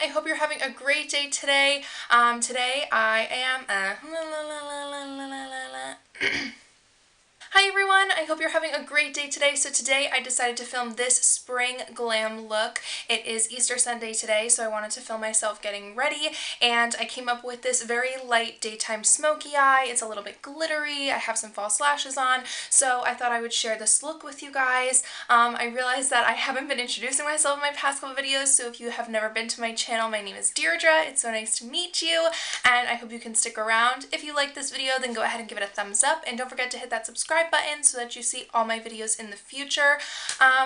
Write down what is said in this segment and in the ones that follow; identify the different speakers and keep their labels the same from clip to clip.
Speaker 1: I hope you're having a great day today. Today I am Hi everyone, I hope you're having a great day today. So today I decided to film this spring glam look. It is Easter Sunday today, so I wanted to film myself getting ready, and I came up with this very light daytime smoky eye. It's a little bit glittery. I have some false lashes on, so I thought I would share this look with you guys. I realized that I haven't been introducing myself in my past couple videos, so if you have never been to my channel, my name is Deirdre. It's so nice to meet you, and I hope you can stick around. If you like this video, then go ahead and give it a thumbs up, and don't forget to hit that subscribe button so that you see all my videos in the future.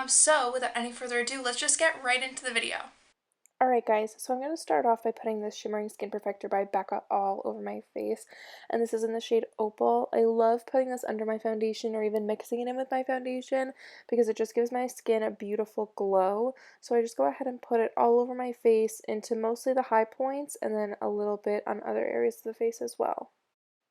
Speaker 1: So without any further ado, let's just get right into the video.
Speaker 2: Alright guys, so I'm going to start off by putting this Shimmering Skin Perfector by Becca all over my face, and this is in the shade Opal. I love putting this under my foundation or even mixing it in with my foundation because it just gives my skin a beautiful glow. So I just go ahead and put it all over my face into mostly the high points and then a little bit on other areas of the face as well.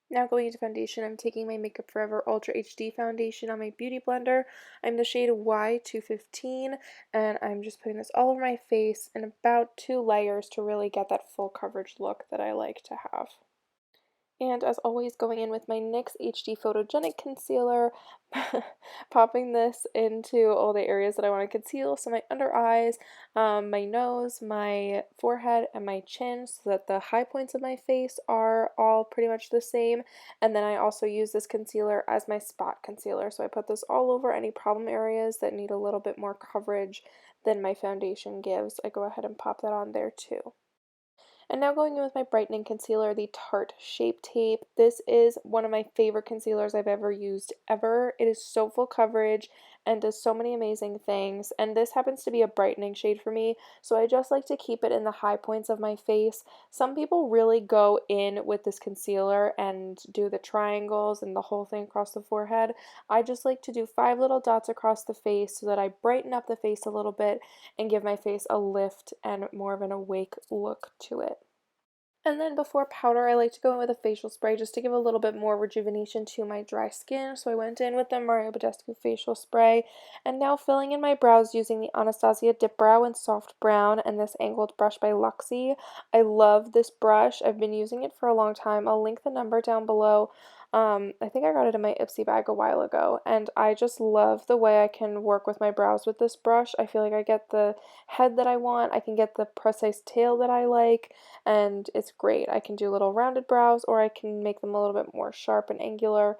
Speaker 2: Now going into foundation, I'm taking my Makeup Forever Ultra HD foundation on my Beauty Blender. I'm the shade Y215, and I'm just putting this all over my face in about 2 layers to really get that full coverage look that I like to have. And as always, going in with my NYX HD Photogenic Concealer, popping this into all the areas that I want to conceal. So my under eyes, my nose, my forehead, and my chin, so that the high points of my face are all pretty much the same. And then I also use this concealer as my spot concealer. So I put this all over any problem areas that need a little bit more coverage than my foundation gives. I go ahead and pop that on there too. And now going in with my brightening concealer, the Tarte Shape Tape. This is one of my favorite concealers I've ever used ever. It is so full coverage and does so many amazing things. And this happens to be a brightening shade for me, so I just like to keep it in the high points of my face. Some people really go in with this concealer and do the triangles and the whole thing across the forehead. I just like to do 5 little dots across the face so that I brighten up the face a little bit and give my face a lift and more of an awake look to it. And then before powder, I like to go in with a facial spray just to give a little bit more rejuvenation to my dry skin. So I went in with the Badescu facial spray, and now filling in my brows using the Anastasia Dip Brow in Soft Brown and this angled brush by Luxie. I love this brush. I've been using it for a long time. I'll link the number down below. I think I got it in my Ipsy bag a while ago, and I just love the way I can work with my brows with this brush. I feel like I get the head that I want, I can get the precise tail that I like, and it's great. I can do little rounded brows, or I can make them a little bit more sharp and angular.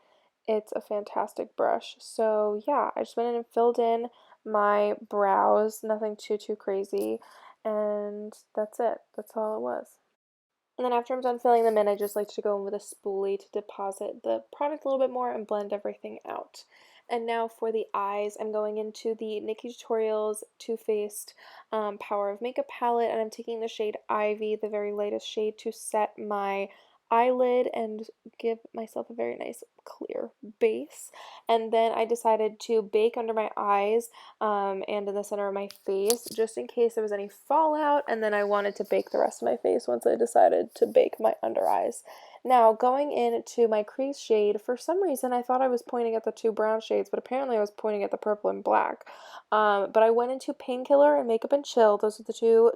Speaker 2: It's a fantastic brush. So yeah, I just went in and filled in my brows, nothing too crazy, and that's it. That's all it was. And then after I'm done filling them in, I just like to go in with a spoolie to deposit the product a little bit more and blend everything out. And now for the eyes, I'm going into the Nikki Tutorials Too Faced Power of Makeup palette, and I'm taking the shade Ivy, the very lightest shade, to set my eyelid and give myself a very nice clear base. And then I decided to bake under my eyes and in the center of my face just in case there was any fallout, and then I wanted to bake the rest of my face once I decided to bake my under eyes. Now going into my crease shade, for some reason I thought I was pointing at the 2 brown shades, but apparently I was pointing at the purple and black. But I went into Painkiller and Makeup and Chill. Those are the 2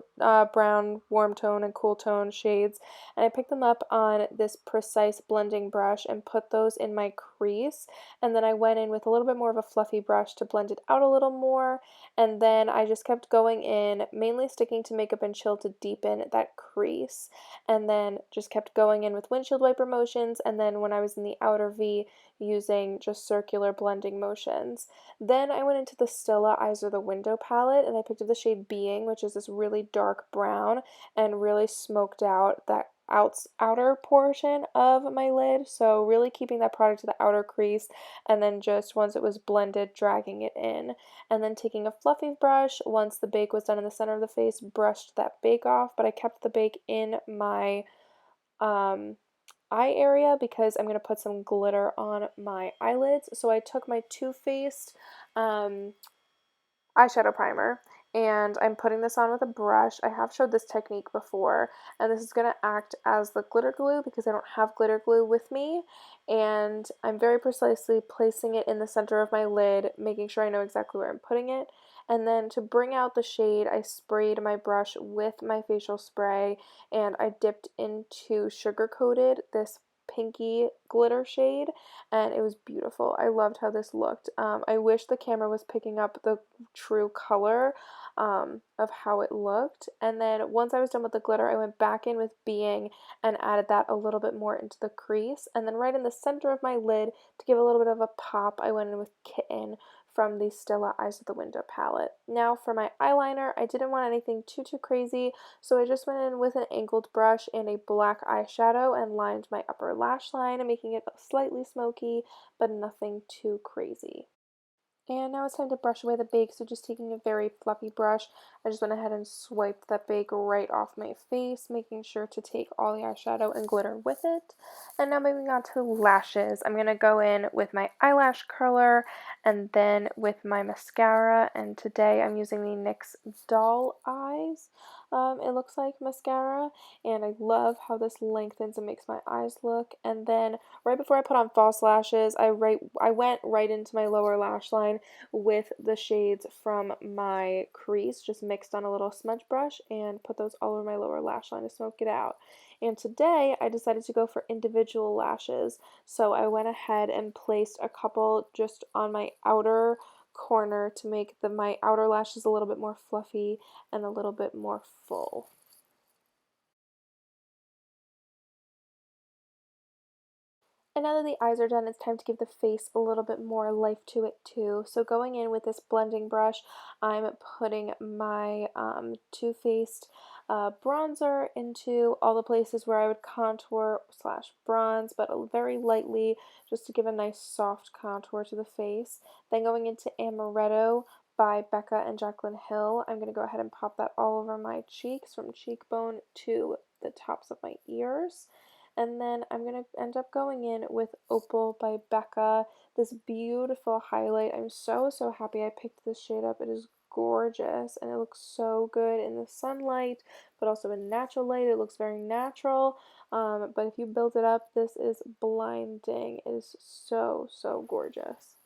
Speaker 2: brown warm tone and cool tone shades, and I picked them up on this precise blending brush and put those in my crease, and then I went in with a little bit more of a fluffy brush to blend it out a little more, and then I just kept going in, mainly sticking to Makeup and Chill to deepen that crease, and then just kept going in with windshield wiper motions, and then when I was in the outer V, using just circular blending motions. Then I went into the Stila Eyes Are the Window palette, and I picked up the shade Being, which is this really dark brown, and really smoked out that outer portion of my lid, so really keeping that product to the outer crease, and then just once it was blended, dragging it in, and then taking a fluffy brush, once the bake was done in the center of the face, brushed that bake off, but I kept the bake in my eye area because I'm going to put some glitter on my eyelids. So I took my Too Faced eyeshadow primer, and I'm putting this on with a brush. I have showed this technique before, and this is going to act as the glitter glue because I don't have glitter glue with me, and I'm very precisely placing it in the center of my lid, making sure I know exactly where I'm putting it, And then to bring out the shade, I sprayed my brush with my facial spray, and I dipped into Sugar Coated, this pinky glitter shade, and it was beautiful. I loved how this looked. I wish the camera was picking up the true color of how it looked. And then once I was done with the glitter, I went back in with Being and added that a little bit more into the crease. And then right in the center of my lid, to give a little bit of a pop, I went in with Kitten from the Stila Eyes of the Window palette. Now for my eyeliner, I didn't want anything too crazy, so I just went in with an angled brush and a black eyeshadow and lined my upper lash line, making it slightly smoky, but nothing too crazy. And now it's time to brush away the bake, so just taking a very fluffy brush, I just went ahead and swiped that bake right off my face, making sure to take all the eyeshadow and glitter with it. And now moving on to lashes, I'm going to go in with my eyelash curler and then with my mascara, and today I'm using the NYX Doll Eyes. It looks like mascara, and I love how this lengthens and makes my eyes look. And then right before I put on false lashes, I went right into my lower lash line with the shades from my crease, just mixed on a little smudge brush and put those all over my lower lash line to smoke it out. And today I decided to go for individual lashes, so I went ahead and placed a couple just on my outer corner to make my outer lashes a little bit more fluffy and a little bit more full. And now that the eyes are done, it's time to give the face a little bit more life to it too. So going in with this blending brush, I'm putting my Too Faced bronzer into all the places where I would contour slash bronze, but very lightly, just to give a nice soft contour to the face. Then going into Amoretto by Becca and Jaclyn Hill, I'm going to go ahead and pop that all over my cheeks, from cheekbone to the tops of my ears. And then I'm going to end up going in with Opal by Becca, this beautiful highlight. I'm so happy I picked this shade up. It is gorgeous, and it looks so good in the sunlight, but also in natural light. It looks very natural, but if you build it up, this is blinding. It is so gorgeous.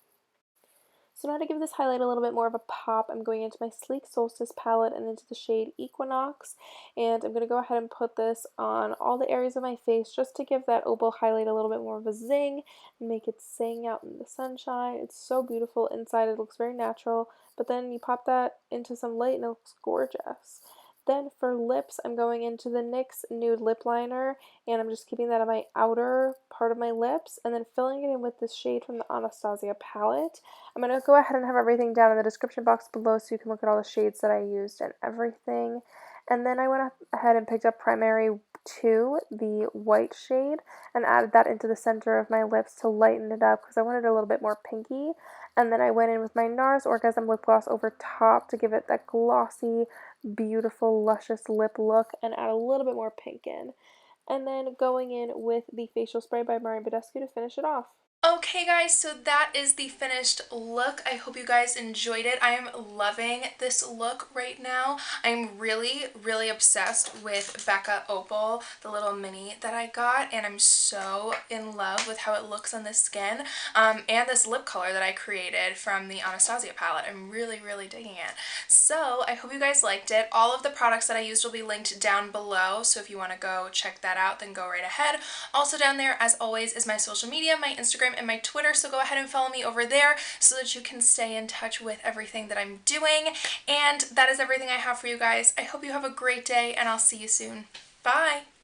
Speaker 2: So now to give this highlight a little bit more of a pop, I'm going into my Sleek Solstice palette and into the shade Equinox, and I'm going to go ahead and put this on all the areas of my face just to give that opal highlight a little bit more of a zing and make it sing out in the sunshine. It's so beautiful inside. It looks very natural, but then you pop that into some light and it looks gorgeous. Then for lips, I'm going into the NYX Nude Lipliner, and I'm just keeping that on my outer part of my lips, and then filling it in with this shade from the Anastasia palette. I'm going to go ahead and have everything down in the description box below so you can look at all the shades that I used and everything. And then I went ahead and picked up Primary 2, the white shade, and added that into the center of my lips to lighten it up because I wanted it a little bit more pinky. And then I went in with my Nars Orgasm lip gloss over top to give it that glossy, beautiful, luscious lip look and add a little bit more pink in. And then going in with the facial spray by Badescu to finish it off.
Speaker 1: Okay guys, so that is the finished look. I hope you guys enjoyed it. I am loving this look right now. I'm really obsessed with Becca Opal, the little mini that I got, and I'm so in love with how it looks on the skin, and this lip color that I created from the Anastasia palette. I'm really digging it. So I hope you guys liked it. All of the products that I used will be linked down below, so if you want to go check that out, then go right ahead. Also down there, as always, is my social media, my Instagram and my Twitter, so go ahead and follow me over there so that you can stay in touch with everything that I'm doing. And that is everything I have for you guys. I hope you have a great day, and I'll see you soon. Bye!